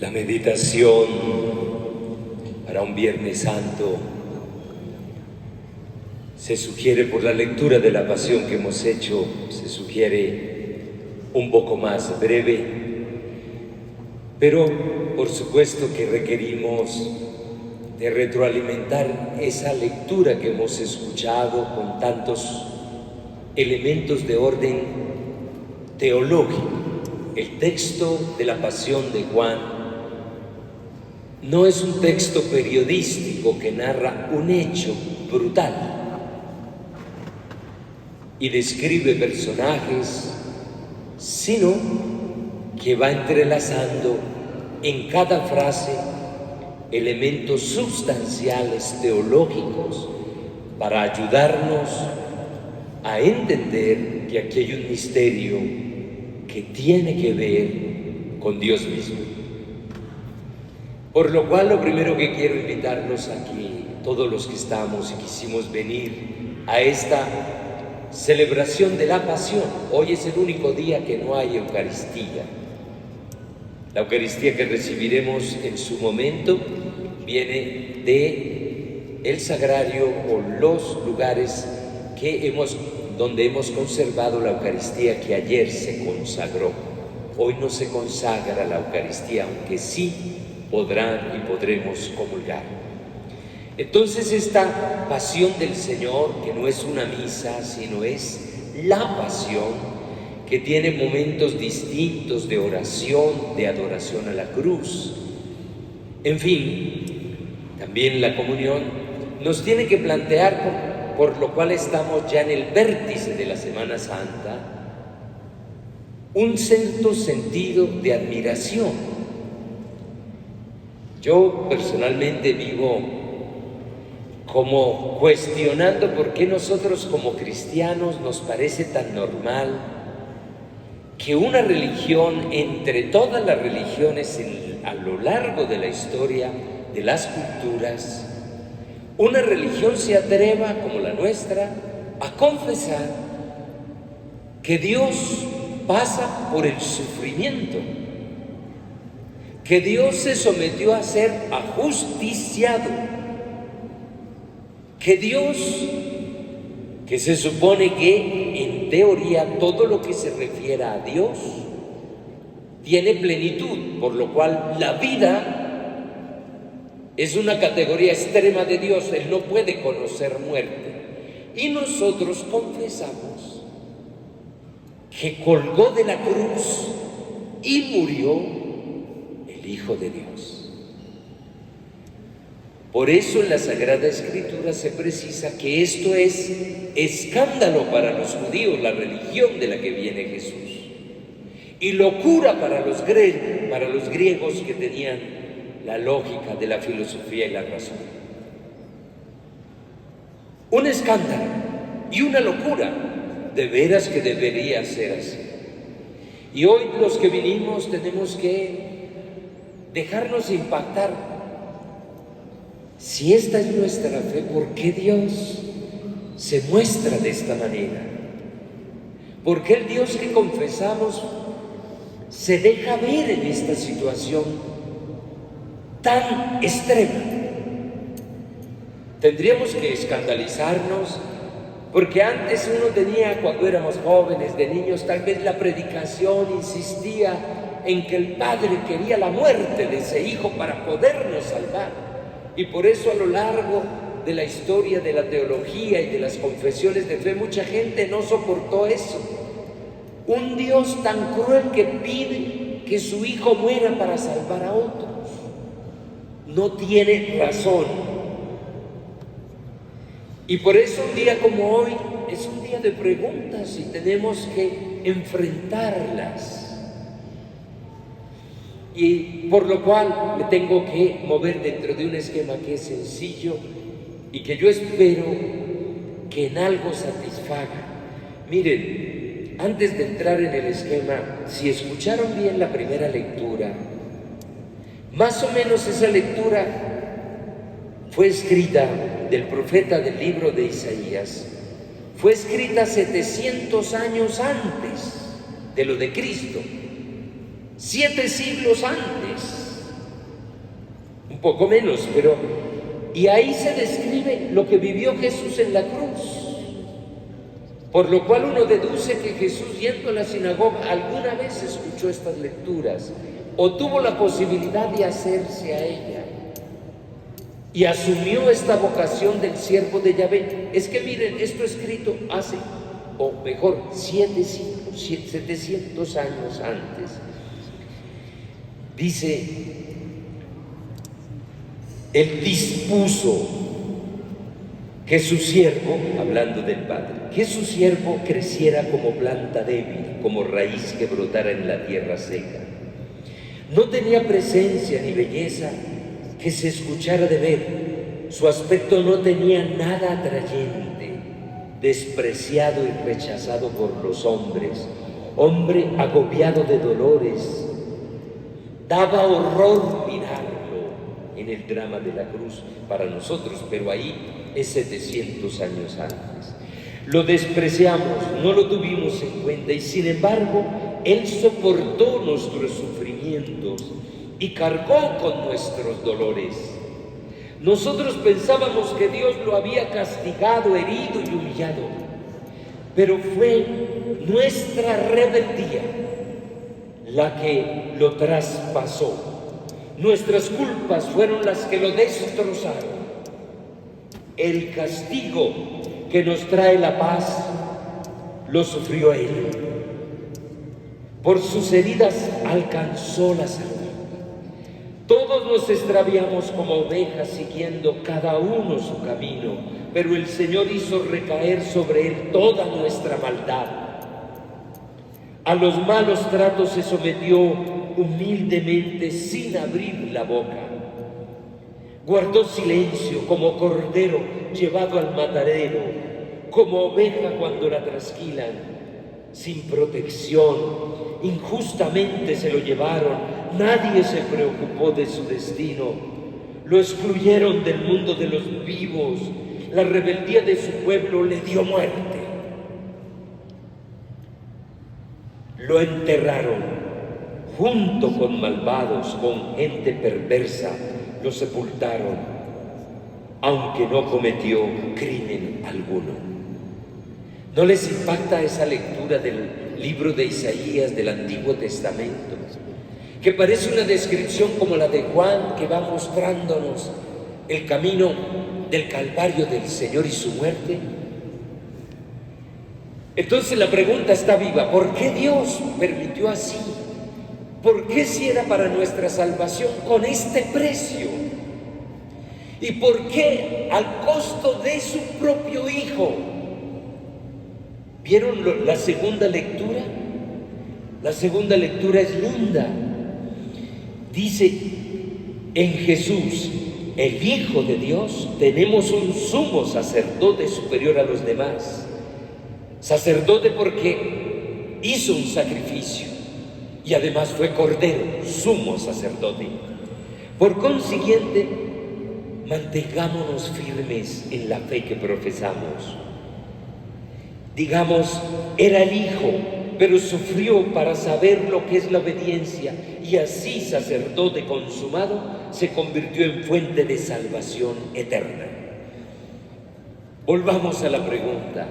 La meditación para un Viernes Santo se sugiere por la lectura de la Pasión que hemos hecho, se sugiere un poco más breve, pero por supuesto que requerimos de retroalimentar esa lectura que hemos escuchado con tantos elementos de orden teológico. El texto de la Pasión de Juan no es un texto periodístico que narra un hecho brutal y describe personajes, sino que va entrelazando en cada frase elementos sustanciales teológicos para ayudarnos a entender que aquí hay un misterio que tiene que ver con Dios mismo. Por lo cual, lo primero que quiero invitarnos aquí, todos los que estamos y quisimos venir a esta celebración de la Pasión. Hoy es el único día que no hay Eucaristía. La Eucaristía que recibiremos en su momento viene de el sagrario o los lugares donde hemos conservado la Eucaristía que ayer se consagró. Hoy no se consagra la Eucaristía, aunque sí podrán y podremos comulgar. Entonces esta Pasión del Señor, que no es una misa, sino es la Pasión, que tiene momentos distintos de oración, de adoración a la cruz. En fin, también la comunión nos tiene que plantear, por lo cual estamos ya en el vértice de la Semana Santa, un cierto sentido de admiración. Yo personalmente vivo como cuestionando por qué nosotros como cristianos nos parece tan normal que una religión, entre todas las religiones a lo largo de la historia de las culturas, una religión se atreva, como la nuestra, a confesar que Dios pasa por el sufrimiento, que Dios se sometió a ser ajusticiado, que Dios, que se supone que en teoría todo lo que se refiera a Dios tiene plenitud, por lo cual la vida es una categoría extrema de Dios, Él no puede conocer muerte. Y nosotros confesamos que colgó de la cruz y murió el Hijo de Dios. Por eso en la Sagrada Escritura se precisa que esto es escándalo para los judíos, la religión de la que viene Jesús, y locura para los griegos que tenían la lógica de la filosofía y la razón. Un escándalo y una locura, de veras que debería ser así. Y hoy los que vinimos tenemos que dejarnos impactar. Si esta es nuestra fe, ¿por qué Dios se muestra de esta manera? ¿Por qué el Dios que confesamos se deja ver en esta situación tan extrema? Tendríamos que escandalizarnos, porque antes uno tenía, cuando éramos jóvenes, de niños, tal vez la predicación insistía en que el padre quería la muerte de ese hijo para podernos salvar. Y por eso a lo largo de la historia de la teología y de las confesiones de fe, mucha gente no soportó eso. Un Dios tan cruel que pide que su hijo muera para salvar a otros. No tiene razón. Y por eso un día como hoy es un día de preguntas y tenemos que enfrentarlas. Y por lo cual me tengo que mover dentro de un esquema que es sencillo y que yo espero que en algo satisfaga. Miren, antes de entrar en el esquema, si escucharon bien la primera lectura, más o menos esa lectura fue escrita del profeta del libro de Isaías, fue escrita 700 años antes de lo de Cristo. 7 siglos antes. poco menos, pero... Y ahí se describe lo que vivió Jesús en la cruz, por lo cual uno deduce que Jesús, yendo a la sinagoga, alguna vez escuchó estas lecturas o tuvo la posibilidad de hacerse a ella y asumió esta vocación del siervo de Yahvé. Es que miren, esto escrito hace, o mejor, 700 años antes. Dice, Él dispuso que su siervo, hablando del Padre, que su siervo creciera como planta débil, como raíz que brotara en la tierra seca. No tenía presencia ni belleza que se escuchara de ver. Su aspecto no tenía nada atrayente, despreciado y rechazado por los hombres, hombre agobiado de dolores. Daba horror mirarlo en el drama de la cruz para nosotros, pero ahí es 700 años antes. Lo despreciamos, no lo tuvimos en cuenta, y sin embargo, Él soportó nuestros sufrimientos y cargó con nuestros dolores. Nosotros pensábamos que Dios lo había castigado, herido y humillado, pero fue nuestra rebeldía la que lo traspasó. Nuestras culpas fueron las que lo destrozaron. El castigo que nos trae la paz lo sufrió Él. Por sus heridas alcanzó la salud. Todos nos extraviamos como ovejas, siguiendo cada uno su camino, pero el Señor hizo recaer sobre Él toda nuestra maldad. A los malos tratos se sometió humildemente, sin abrir la boca. Guardó silencio como cordero llevado al matadero, como oveja cuando la trasquilan, sin protección. Injustamente se lo llevaron, nadie se preocupó de su destino. Lo excluyeron del mundo de los vivos, la rebeldía de su pueblo le dio muerte. Lo enterraron junto con malvados, con gente perversa, lo sepultaron, aunque no cometió crimen alguno. ¿No les impacta esa lectura del libro de Isaías del Antiguo Testamento? Que parece una descripción como la de Juan, que va mostrándonos el camino del Calvario del Señor y su muerte. Entonces la pregunta está viva: ¿por qué Dios permitió así? ¿Por qué si era para nuestra salvación con este precio? ¿Y por qué al costo de su propio Hijo? ¿Vieron la segunda lectura? La segunda lectura es linda. Dice, en Jesús, el Hijo de Dios, tenemos un sumo sacerdote superior a los demás. Sacerdote porque hizo un sacrificio y además fue cordero, sumo sacerdote. Por consiguiente, mantengámonos firmes en la fe que profesamos. Digamos, era el Hijo, pero sufrió para saber lo que es la obediencia, y así, sacerdote consumado, se convirtió en fuente de salvación eterna. Volvamos a la pregunta.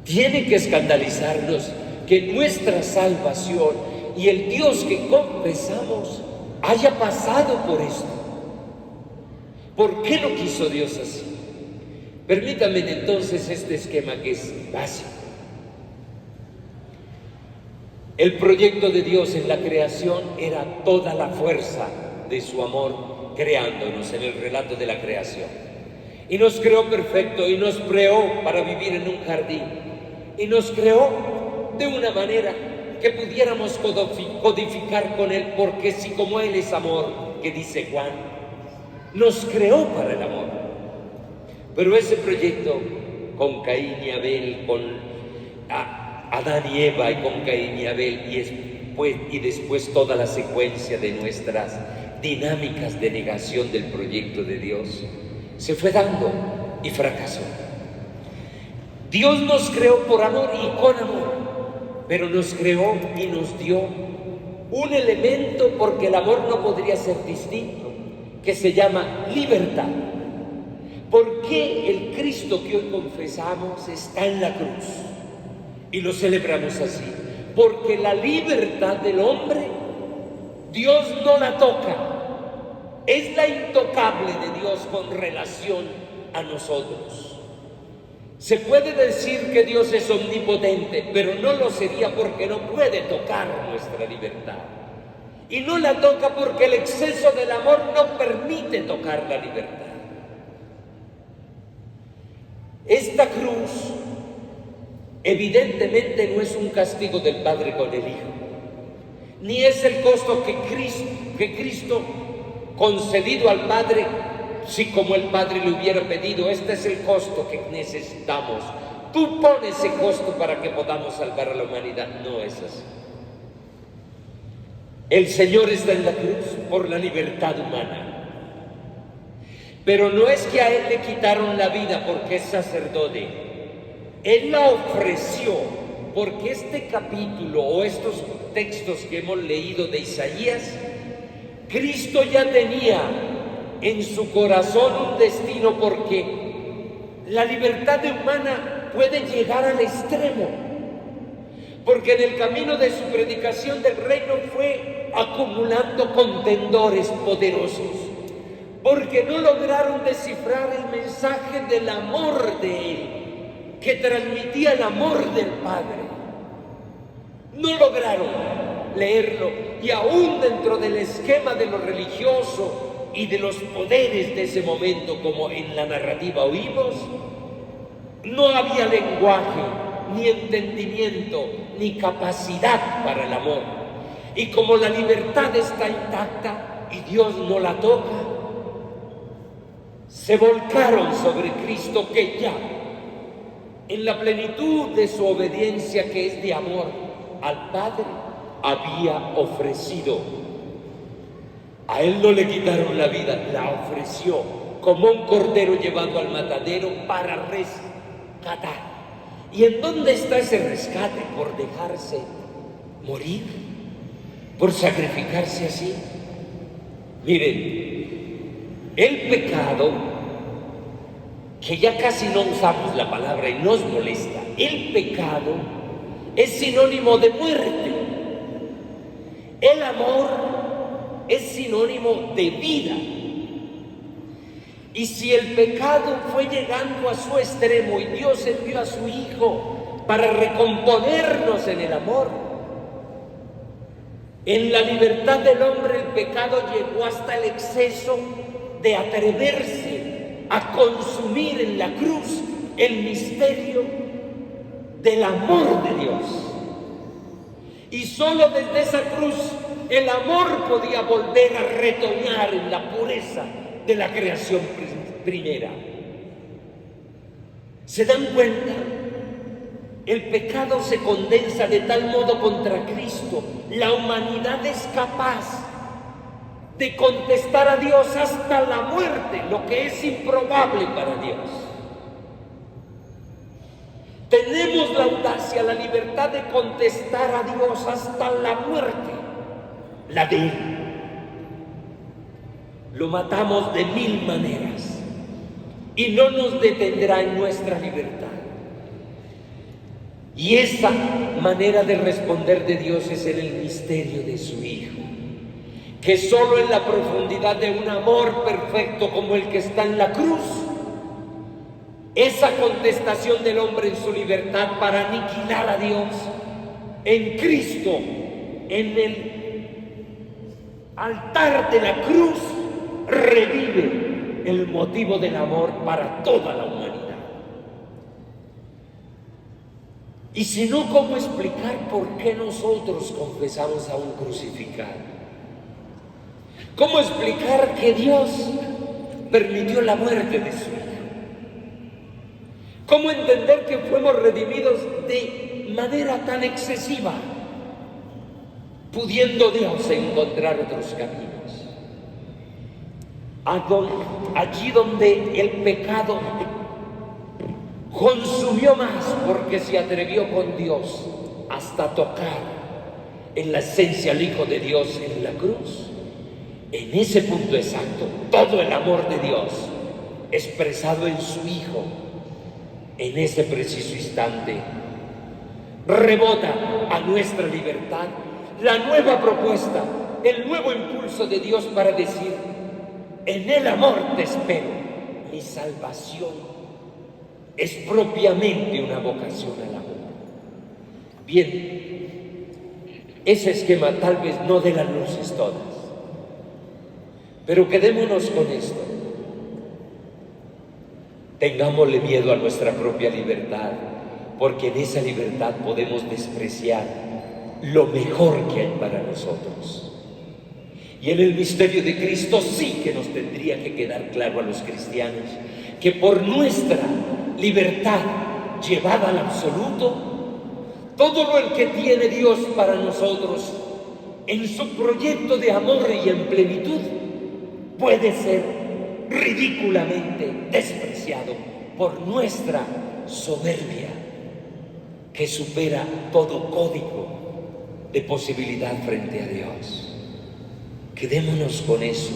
Tiene que escandalizarnos que nuestra salvación y el Dios que confesamos haya pasado por esto. ¿Por qué lo quiso Dios así? Permítanme entonces este esquema que es básico. El proyecto de Dios en la creación era toda la fuerza de su amor creándonos en el relato de la creación. Y nos creó perfecto y nos creó para vivir en un jardín. Y nos creó de una manera que pudiéramos codificar con Él, porque si como Él es amor, que dice Juan, nos creó para el amor. Pero ese proyecto con Caín y Abel, con Adán y Eva, y con Caín y Abel, y después toda la secuencia de nuestras dinámicas de negación del proyecto de Dios, se fue dando y fracasó. Dios nos creó por amor y con amor, pero nos creó y nos dio un elemento, porque el amor no podría ser distinto, que se llama libertad. ¿Por qué el Cristo que hoy confesamos está en la cruz? Y lo celebramos así. Porque la libertad del hombre, Dios no la toca. Es la intocable de Dios con relación a nosotros. Se puede decir que Dios es omnipotente, pero no lo sería porque no puede tocar nuestra libertad. Y no la toca porque el exceso del amor no permite tocar la libertad. Esta cruz evidentemente no es un castigo del Padre con el Hijo, ni es el costo que Cristo concedido al Padre, si como el Padre le hubiera pedido, este es el costo que necesitamos, tú pones ese costo para que podamos salvar a la humanidad. No es así. El Señor está en la cruz por la libertad humana. Pero no es que a Él le quitaron la vida porque es sacerdote. Él la ofreció porque este capítulo o estos textos que hemos leído de Isaías, Cristo ya tenía en su corazón un destino, porque la libertad humana puede llegar al extremo. Porque en el camino de su predicación del reino fue acumulando contendores poderosos, porque no lograron descifrar el mensaje del amor de Él, que transmitía el amor del Padre. No lograron leerlo, y aún dentro del esquema de lo religioso y de los poderes de ese momento, como en la narrativa oímos, no había lenguaje, ni entendimiento, ni capacidad para el amor. Y como la libertad está intacta y Dios no la toca, se volcaron sobre Cristo, que ya en la plenitud de su obediencia, que es de amor al Padre, había ofrecido. A Él no le quitaron la vida, la ofreció como un cordero llevado al matadero para rescatar. ¿Y en dónde está ese rescate? Por dejarse morir, por sacrificarse así. Miren, el pecado, que ya casi no usamos la palabra y nos molesta, el pecado es sinónimo de muerte. El amor es sinónimo de vida. Y si el pecado fue llegando a su extremo y Dios envió a su Hijo para recomponernos en el amor, en la libertad del hombre el pecado llegó hasta el exceso de atreverse a consumir en la cruz el misterio del amor de Dios. Y solo desde esa cruz el amor podía volver a retoñar en la pureza de la creación primera. ¿Se dan cuenta? El pecado se condensa de tal modo contra Cristo. La humanidad es capaz de contestar a Dios hasta la muerte, lo que es improbable para Dios. Tenemos la audacia, la libertad de contestar a Dios hasta la muerte, la de Él. Lo matamos de 1000 maneras y no nos detendrá en nuestra libertad. Y esa manera de responder de Dios es en el misterio de su Hijo, que solo en la profundidad de un amor perfecto como el que está en la cruz, esa contestación del hombre en su libertad para aniquilar a Dios, en Cristo, en el altar de la cruz, revive el motivo del amor para toda la humanidad. Y si no, ¿cómo explicar por qué nosotros confesamos a un crucificado? ¿Cómo explicar que Dios permitió la muerte de su Hijo? ¿Cómo entender que fuimos redimidos de manera tan excesiva, pudiendo Dios encontrar otros caminos? Allí donde el pecado consumió más, porque se atrevió con Dios hasta tocar en la esencia al Hijo de Dios en la cruz. en ese punto exacto, todo el amor de Dios expresado en su Hijo, en ese preciso instante, rebota a nuestra libertad la nueva propuesta, el nuevo impulso de Dios para decir: en el amor te espero. Mi salvación es propiamente una vocación al amor. Bien, ese esquema tal vez no dé las luces todas, pero quedémonos con esto. Tengámosle miedo a nuestra propia libertad, porque en esa libertad podemos despreciar lo mejor que hay para nosotros. Y en el misterio de Cristo sí que nos tendría que quedar claro a los cristianos que por nuestra libertad llevada al absoluto, todo lo que tiene Dios para nosotros en su proyecto de amor y en plenitud puede ser ridículamente despreciado por nuestra soberbia, que supera todo código de posibilidad frente a Dios. Quedémonos con eso.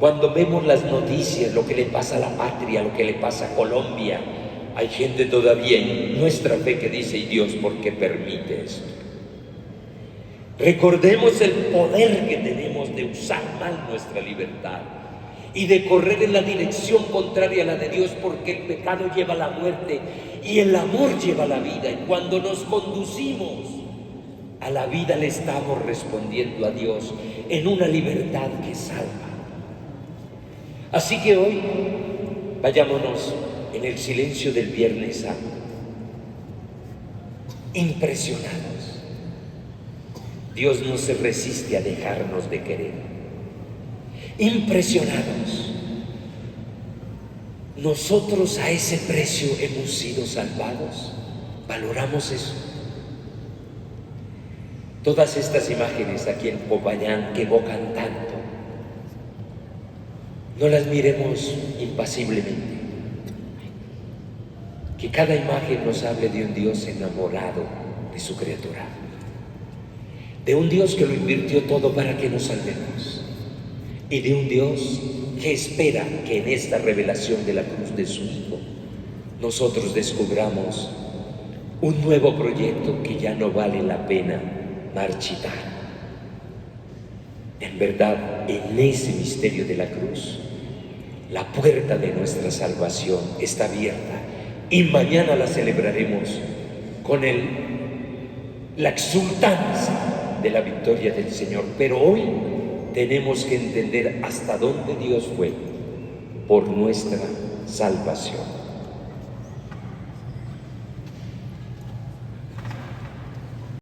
Cuando vemos las noticias, lo que le pasa a la patria, lo que le pasa a Colombia, hay gente todavía en nuestra fe que dice: ¿y Dios por qué permite esto? Recordemos el poder que tenemos de usar mal nuestra libertad y de correr en la dirección contraria a la de Dios, porque el pecado lleva a la muerte y el amor lleva a la vida. Y cuando nos conducimos a la vida, le estamos respondiendo a Dios en una libertad que salva. Así que hoy vayámonos en el silencio del Viernes Santo, impresionados. Dios no se resiste a dejarnos de querer. Impresionados. Nosotros a ese precio hemos sido salvados. ¿Valoramos eso? Todas estas imágenes aquí en Popayán que evocan tanto, no las miremos impasiblemente. Que cada imagen nos hable de un Dios enamorado de su criatura, de un Dios que lo invirtió todo para que nos salvemos, y de un Dios que espera que en esta revelación de la cruz de su Hijo nosotros descubramos un nuevo proyecto que ya no vale la pena marchitar. En verdad, en ese misterio de la cruz, la puerta de nuestra salvación está abierta, y mañana la celebraremos con la exultancia de la victoria del Señor. Pero hoy tenemos que entender hasta dónde Dios fue por nuestra salvación.